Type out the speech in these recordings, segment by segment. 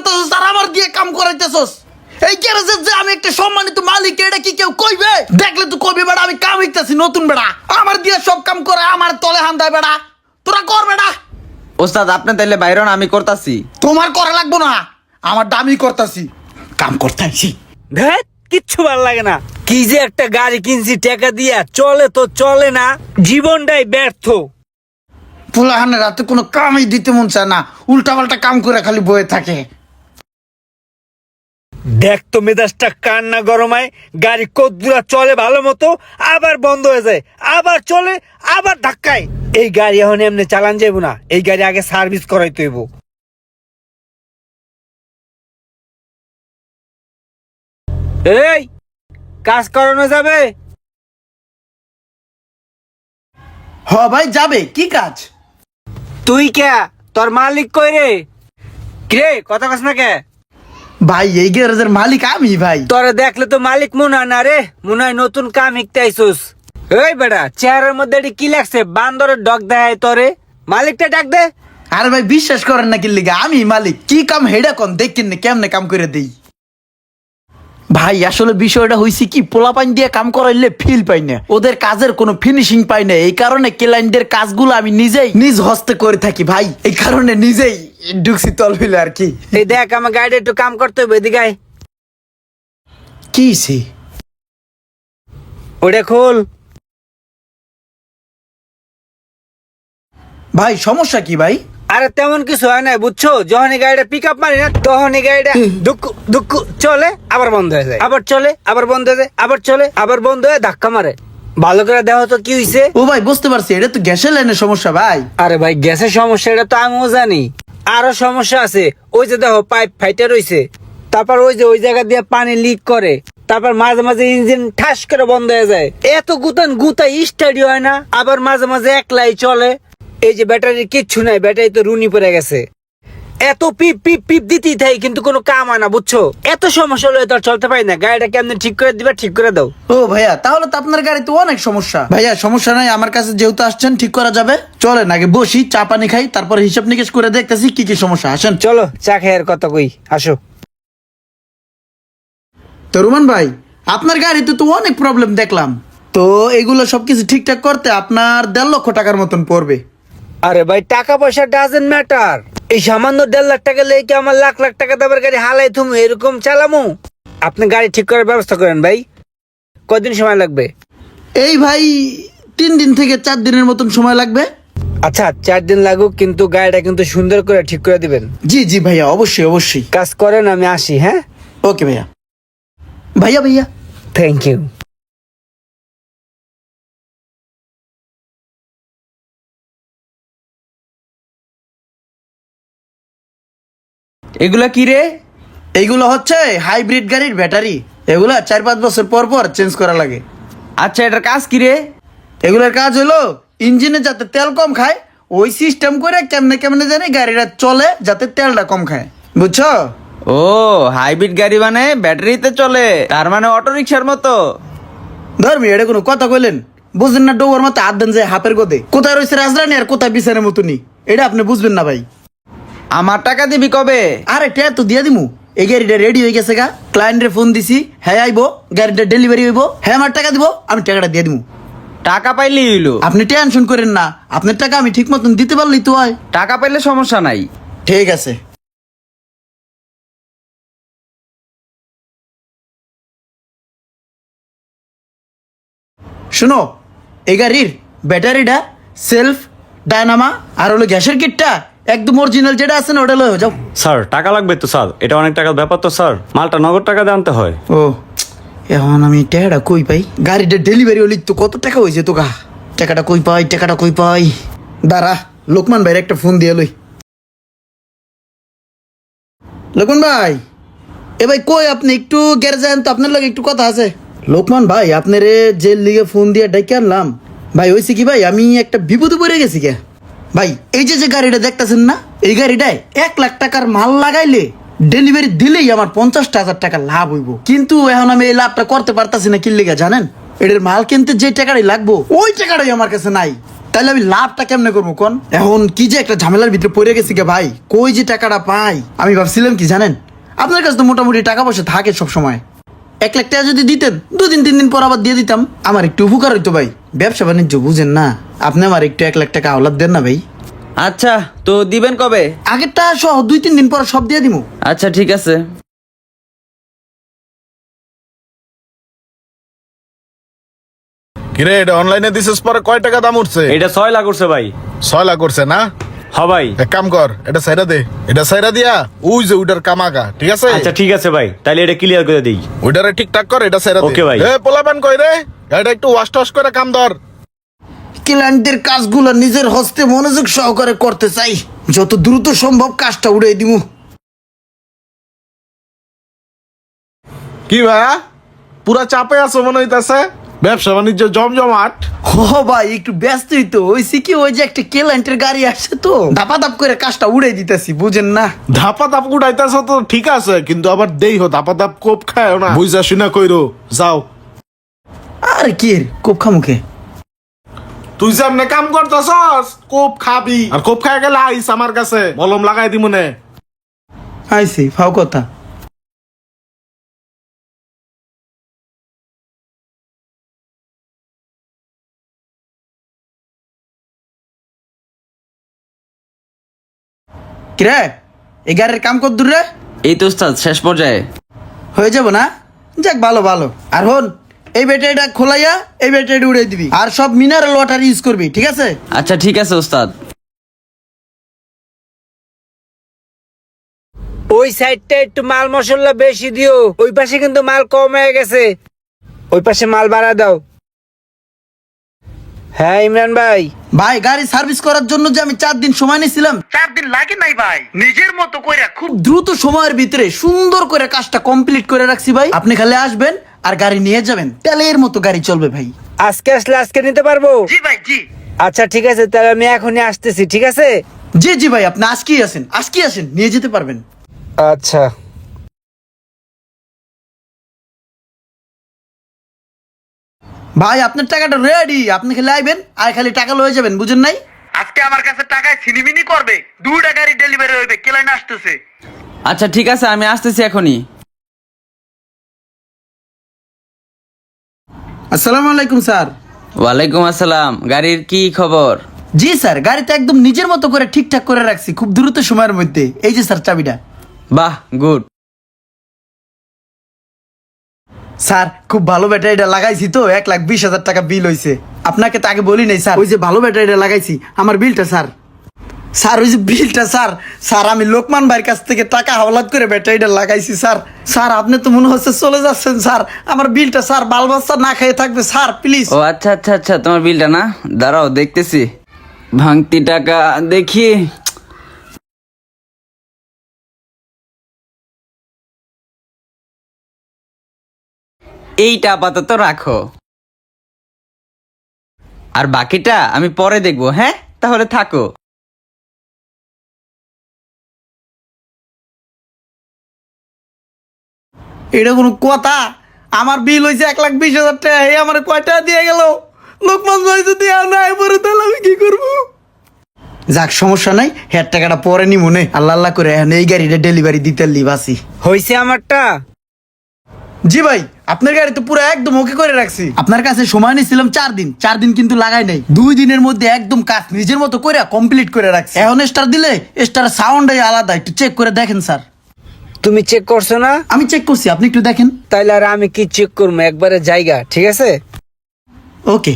করতেছস আর আমার দিয়ে কাম করাইতেছস। এই গ্যারেজের যে আমি একটা সম্মানিত মালিক, এটা কি কেউ কইবে? দেখলে তো কইবে বেড়া আমি কাম শিখতেছি নতুন বেড়া, আমার দিয়ে সব কাম করে আমার তলে হান্দায় বেড়া। তোরা কর বেড়া। ওস্তাদ আপনি তাইলে বাইরন, আমি করতাছি। তোমার করা লাগবো না, আমার দামি করতাছি, কাম করতাছি। ধ্যাৎ, কিচ্ছু ভালো লাগে না। কি যে একটা গাড়ি কিনছি টাকা দিয়া, চলে তো চলে না, জীবনটাই ব্যর্থ। ফুলাহানের রাতে কোনো কামই দিতে মন চায় না, উল্টা পাল্টা কাম করে খালি বয়ে থাকে। দেখ তো মেজাজটা কান্না গরমায়, গাড়ি কদ্দুরা চলে ভালো মতো, আবার বন্ধ হয়ে যায়, আবার চলে, আবার ধাক্কায়। এই গাড়ি এখন এমনি চালান যাইব না, এই গাড়ি আগে সার্ভিস করাইতে হইব। এই কাজ করানো যাবে? হ ভাই যাবে, কি কাজ? তুই কে? তোর মালিক কই রে? কে কথা কস না কে? ভাই এই গ্যারেজের মালিক আমি ভাই। তোরে দেখলে তো মালিক মনে হয় না রে, মনে হয় নতুন কাম শিখতে আইসুস। এই বেটা, চেহারার মধ্যে এটি কি লাগছে? বান্দরের ডগ দেয় তোরে। মালিকটা ডাক দে। আরে ভাই বিশ্বাস করেন না কি লিগা, আমি মালিক, কি কাম হেডা কোন দেখেন না কেমনে কাম করে দেই। ভাই আসলে বিষয়টা হইছে কি, পোলাপাইন দিয়ে কাম করাইলে ফিল পাই না, ওদের কাজের কোনো ফিনিশিং পাই না। এই কারণে ক্লায়েন্টদের কাজগুলো আমি নিজেই নিজ হস্তে করে থাকি ভাই, এই কারণে নিজেই ঢুকছি তলবিলে আর কি। এই দেখ আমার গাড়ি একটু কাম করতে হবে, এদিকে আয়। কি সে? ওটা খোল। ভাই সমস্যা কি ভাই? আরে তেমন কিছু হয় না বুঝছো, যখন এই গাড়িটা পিক আপ মারি না, তখন এই গাড়িটা দুক্কু দুক্কু চলে, আবার বন্ধ হয়ে যায়, আবার চলে, আবার বন্ধ হয়ে যায়, আবার চলে, আবার বন্ধ হয়ে ধাক্কা মারে। ভালো করে দেখো তো কি হইছে। ও ভাই বুঝতে পারছি, এটা তো গ্যাসের লাইনের সমস্যা ভাই। আরে ভাই গ্যাসের সমস্যা এটা তো আমিও জানি, আরো সমস্যা আছে। ওই যে দেখো পাইপ ফাইটে রইছে, তারপর ওই যে ওই জায়গা দিয়ে পানি লিক করে, তারপর মাঝে মাঝে ইঞ্জিন ঠাস করে বন্ধ হয়ে যায়, এত গুতা স্টাডি হয় না, আবার মাঝে মাঝে একলাই চলে। এই যে ব্যাটারি কিচ্ছু নাই, ব্যাটারি তো রুনি পড়ে গেছে। এত পিপ পিপ পিপ দিতেই থাই, কিন্তু কোনো কাম হয় না বুঝছো। এত সমস্যা হলে তো আর চলতে পারি না, গাড়িটা কেমনে ঠিক করে দিবা, ঠিক করে দাও। ও ভাইয়া তাহলে তো আপনার গাড়িতে অনেক সমস্যা। ভাইয়া সমস্যা নাই, আমার কাছে যেহেতু আসছেন ঠিক করা যাবে। চলেন আগে বসি, চা পানি খাই, তারপর হিসাব নিকেশ করে দেখতেছি কি কি সমস্যা। আসেন। চলো চা খেয়ে কথা কই, আসো। তো রুমান ভাই আপনার গাড়িতে তো অনেক প্রবলেম দেখলাম, তো এগুলো সবকিছু ঠিকঠাক করতে আপনার 1.5 লক্ষ টাকার মতন পড়বে। আরে ভাই টাকা পয়সা ডাজেন্ট ম্যাটার, এই সামান্য 1.5 লাখ টাকা লেগে আমার লাখ লাখ টাকা দামের গাড়ি হালাই তুমি এরকম চালামু? আপনি গাড়ি ঠিক করার ব্যবস্থা করেন ভাই। কয়দিন সময় লাগবে? এই ভাই 3 দিন থেকে 4 দিনের মতন সময় লাগবে। আচ্ছা 4 দিন লাগুক, কিন্তু গাড়িটা কিন্তু সুন্দর করে ঠিক করে দিবেন। জি জি ভাইয়া, অবশ্যই অবশ্যই। কাজ করেন, আমি আসি। হ্যাঁ ওকে ভাইয়া। ভাইয়া ভাইয়া থ্যাংক ইউ। এগুলা কি রে? এইগুলো হচ্ছে হাইব্রিড গাড়ির ব্যাটারি, এগুলা 4-5 বছর পর পর চেঞ্জ করা লাগে। আচ্ছা এটার কাজ কি রে? এগুলোর কাজ হলো ইঞ্জিনে যাতে তেল কম খায়, ওই সিস্টেম করে কেমনে কেমনে জানি গাড়িটা চলে যাতে তেলটা কম খায়, বুঝছো? ও হাইব্রিড গাড়ি মানে ব্যাটারিতে চলে, তার মানে অটো রিক্সার মতো। ধর্মী এটা কোনো কথা কইলেন? বুঝলেন না, ডোবার মতো হাত দেন যে হাফের গদে, কোথায় রয়েছে রাজরানি আর কোথায় বিছানের মতনই, এটা আপনি বুঝবেন না ভাই। আমার টাকা দিবি কবে? আরে ট্যা তো দিয়ে দিমু, এই গাড়িটা রেডি হয়ে গেছে গা, ক্লায়েন্টের ফোন দিছি, হ্যাঁ আইবো, গাড়িটা ডেলিভারি হইব, হ্যাঁ আমার টাকা দিব, আমি টাকাটা দিয়ে দিমু। টাকা পাইলে হইলো। আপনি টেনশন করেন না, আপনার টাকা আমি ঠিক মতন দিতে পারলেই তো হয়। টাকা পাইলে সমস্যা নাই। ঠিক আছে। শুনো, এই গাড়ির ব্যাটারিটা, সেলফ, ডায়নামা আর হলো গ্যাসের কিটটা একদম অরিজিনাল যেটা আছে না ওটা লয়ে যাও। স্যার টাকা লাগবে তো স্যার, এটা অনেক টাকার ব্যাপার তো স্যার, মালটা নগদ টাকা দিয়ে আনতে হয়। ও এখন আমি টাকাটা কই পাই? গাড়িটা ডেলিভারি হলি তো কত টাকা হয়েছে তো গা, টাকাটা কই পাই, টাকাটা কই পাই? দাঁড়া লোকমান ভাইয়ের একটা ফোন দিয়ে লই। লোকমান ভাই, এ ভাই কই আপনি? একটু গ্যারেজে আন তো, আপনার লাগে একটু কথা আছে। লোকমান ভাই আপনারে জেল লিগে ফোন দিয়ে ডেকে আনলাম ভাই, হয়েছে কি ভাই, আমি একটা বিপদে পড়ে গেছি কে ভাই। এই যে যে গাড়িটা দেখতেছেন না, এই গাড়িটায় 1 লাখ টাকার মাল লাগাইলে ডেলিভারি দিলেই আমার 50,000 টাকা লাভ হইব, কিন্তু এখন আমি এই লাভটা করতে পারতাছি না। কি লিগা জানেন? এটার মাল কিনতে যে টাকাটাই লাগবো ওই টাকাটাই আমার কাছে নাই। তাহলে আমি লাভটা কেমনে করবো কোন? এখন কি যে একটা ঝামেলার ভিতরে পড়ে গেছি গে ভাই, কই যে টাকাটা পাই। আমি ভাবছিলাম কি জানেন, আপনার কাছে তো মোটামুটি টাকা পয়সা থাকে সব সময়। 1 লাখ টাকা যদি দিতেন 2 দিন 3 দিন পর আবার দিয়ে দিতাম, আমার একটু উপকার হইতো ভাই। ব্যবসা বাণিজ্য বুঝেন না আপনি, আমার একটু 1 লাখ টাকা আওলাদ দেন না ভাই। আচ্ছা, তো দিবেন কবে? আগেরটা সহ 2-3 দিন পর সব দিয়ে দিমু। আচ্ছা ঠিক আছে। কিরে এটা অনলাইনে দিছিস পরে কয় টাকা দাম উঠছে? এটা 6 লাখ উঠছে ভাই। 6 লাখ করছে না? হ ভাই। এক কাম কর, এটা সাইরা দে, এটা সাইরা দিয়া ওই যে ওইটার কামাকা, ঠিক আছে? আচ্ছা ঠিক আছে ভাই, তাহলে এটা ক্লিয়ার করে দিই। ওইটারে ঠিকঠাক কর, এটা সাইরা দে। Okay ভাই। এ পোলাপান কই রে, এটা একটু ওয়াশ টস করে কাম ধর। ক্লায়েন্টদের কাজগুলো নিজের হস্তে মনোযোগ সহকারে করতে চাই, যত দ্রুত সম্ভব কাজটা উড়াই দিমু। কি ভাইয়া পুরা চাপে আছো মনে হইতাছে, ব্যবসা বাণিজ্য জমজমাট। ও ভাই একটু ব্যস্তই তো হইছি, কি ওই যে একটা ক্লায়েন্টের গাড়ি আসছে তো ধাপা ধাপ করে কাজটা উড়াই দিতেছি বুঝেন না। ধাপা ধাপ উঠাইতেছ তো ঠিক আছে, কিন্তু আবার দেই হো ধাপা ধাপ কোপ খায় না, বুঝা শুনা কইরো যাও। আর কি এর কোপ খামুখে, তুই সামনে কাম করতেছস কোপ খাবি, আর কোপ খায় গেলে আইস আমার কাছে, মলম লাগাই দি মনে। আইছি ফাও কথা। কিরে এই গাড়ির কাম কর দূর রে? এই তো উস্তাদ শেষ পর্যায়ে। হয়ে যাব না? যাক ভালো ভালো। আর হন, এই ব্যাটারিটা খোলাইয়া এই ব্যাটারিটা উড়াই দিবি, আর সব মিনারেল ওয়াটার ইউজ করবি, ঠিক আছে? আচ্ছা ঠিক আছে উস্তাদ। ওই সাইডটা একটু মাল মশলা বেশি দিও, ওই পাশে কিন্তু মাল কম হয়ে গেছে, ওই পাশে মাল বাড়া দাও। হ্যাঁ ইমরান ভাই। ভাই গাড়ি সার্ভিস করার জন্য যে আমি 4 দিন সময় নিয়েছিলাম, 4 দিন লাগে নাই ভাই। নিজের মতো করে খুব দ্রুত সময়ের ভিতরে সুন্দর করে কাজটা কমপ্লিট করে রাখছি ভাই। আপনি খালি আসবেন আর গাড়ি নিয়ে যাবেন, তেলের মতো গাড়ি চলবে ভাই। আজকে আসলে আজকে নিতে পারবো? জি ভাই জি। আচ্ছা ঠিক আছে, তাহলে আমি এখনই আসতেছি, ঠিক আছে? জি জি ভাই, আপনি আজকেই আসেন নিয়ে যেতে পারবেন। আচ্ছা। ভাই আপনার টাকাটা রেডি, আপনি খালি আইবেন আর খালি টাকা লয়ে যাবেন, বুঝেন নাই? আজকে আমার কাছে টাকায় ছিনিমিনি করবে, 2টা গাড়ি ডেলিভারি হইবে, ক্লায়েন্ট আসতেছে। আচ্ছা ঠিক আছে, আমি আসতেছি এখনই। আসসালামু আলাইকুম স্যার। ওয়ালাইকুম আসসালাম। গাড়ির কি খবর? জি স্যার, গাড়িটা একদম নিজের মতো করে ঠিকঠাক করে রাখছি খুব দ্রুত সময়ের মধ্যে। এই যে স্যার চাবিটা। বাহ গুড। স্যার খুব ভালো ব্যাটারিটা লাগাইছি তো, 1,20,000 টাকা বিল হয়েছে। আপনাকে তো আগে বলি নাই স্যার, ওই যে ভালো ব্যাটারিটা লাগাইছি, আমার বিলটা স্যার। স্যার ওই যে বিলটা স্যার, স্যার আমি লোকমান ভাইয়ের কাছ থেকে টাকা হাওলাত করে ব্যাটারিটা লাগাইছি স্যার। স্যার আপনি তো মনে হচ্ছে চলে যাচ্ছেন স্যার, আমার বিলটা স্যার বাল বাচ্চা না খেয়ে থাকবে স্যার প্লিজ। ও আচ্ছা আচ্ছা আচ্ছা, তোমার বিলটা না, দাঁড়াও দেখতেছি। ভাঙতি টাকা দেখি। এইটা আপাতত রাখো, আর বাকিটা আমি পরে দেখবো। হ্যাঁ তাহলে থাকো। এটা কোনো কথা? আমার বিল হয়েছে 1,20,000 টাকা, এই আমার কয়টা দিয়ে গেল? লোকমান ভাই যদি আর নাই পরে তাহলে আমি কি করবো? যাক সমস্যা নাই, হের টাকাটা পরে নি মনে, আল্লাহ আল্লাহ করে এখন এই গাড়িটা ডেলিভারি দিতে লিবাসি। হয়েছে আমারটা? জি ভাই, আপনার গাড়ি তো পুরো একদম ওকে করে রাখছি। আপনার কাছে সময় নিয়েছিলাম 4 দিন কিন্তু লাগাই নাই। 2 দিনের মধ্যে একদম কাজ নিজের মতো করে কমপ্লিট করে রাখছি। এখন স্টার দিলে স্টার সাউন্ডই আলাদা, একটু চেক করে দেখেন স্যার। তুমি চেক করছো না? আমি চেক করছি, আপনি একটু দেখেন। তাইলে আর আমি কি চেক করবো, একবারে জায়গা, ঠিক আছে? ওকে।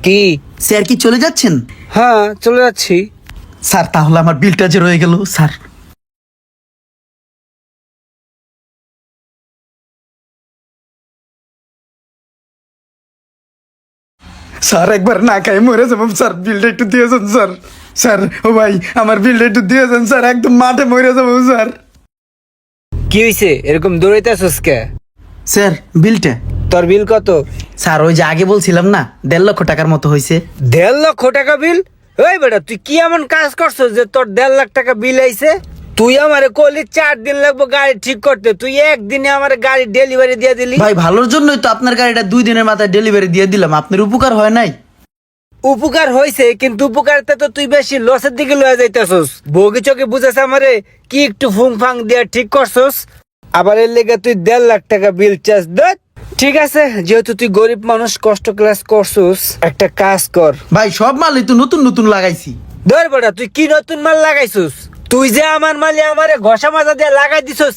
কি স্যার কি চলে যাচ্ছেন? হ্যাঁ চলে যাচ্ছি। স্যার তাহলে আমার বিলটা যে রয়ে গেল স্যার। স্যার একবার না খাই মরে যাবো স্যার, বিলটা একটু দিয়েছেন স্যার। স্যার ও ভাই আমার বিলটা একটু দিয়েছেন স্যার, একদম মাঠে মরে যাবো স্যার। কি হয়েছে এরকম দৌড়াইতেছস কে? স্যার বিলটা। তোর বিল কত? স্যার ওই যে আগে বলছিলাম না 1.5 লক্ষ টাকার মতো হয়েছে। 1.5 লক্ষ টাকা বিল? ওই বেটা তুই কি এমন কাজ করছো যে তোর 1.5 লাখ টাকা বিল আইছে? তুই আমারে কলি 4 দিন লাগবে গাড়ি ঠিক করতে, তুই একদিনে আমার গাড়ি ডেলিভারি দিয়ে দিলি। ভাই ভালোর জন্যই তো আপনার গাড়িটা 2 দিনের মাথায় ডেলিভারি দিয়ে দিলাম, আপনার উপকার হয় নাই? উপকার হয়েছে, কিন্তু উপকারটা তো তুই বেশি লসের দিকে লয়ে যাইতেছস। বগি চোখে বুঝেছ আমারে কি একটু ফুং ফাং দিয়ে ঠিক করছস, আবার এর লেগে তুই 1.5 লাখ টাকা বিল চাস। দেখ ঠিক আছে, যেহেতু তুই গরিব মানুষ, কষ্ট ক্লাস করছস, একটা কাজ কর। ভাই সব মালই তো নতুন নতুন লাগাইছি। ধর বড়া, তুই কি নতুন মাল লাগাইছস? তুই যে আমার মালে আমারে ঘষা মাজা দিয়ে লাগাই দিছস,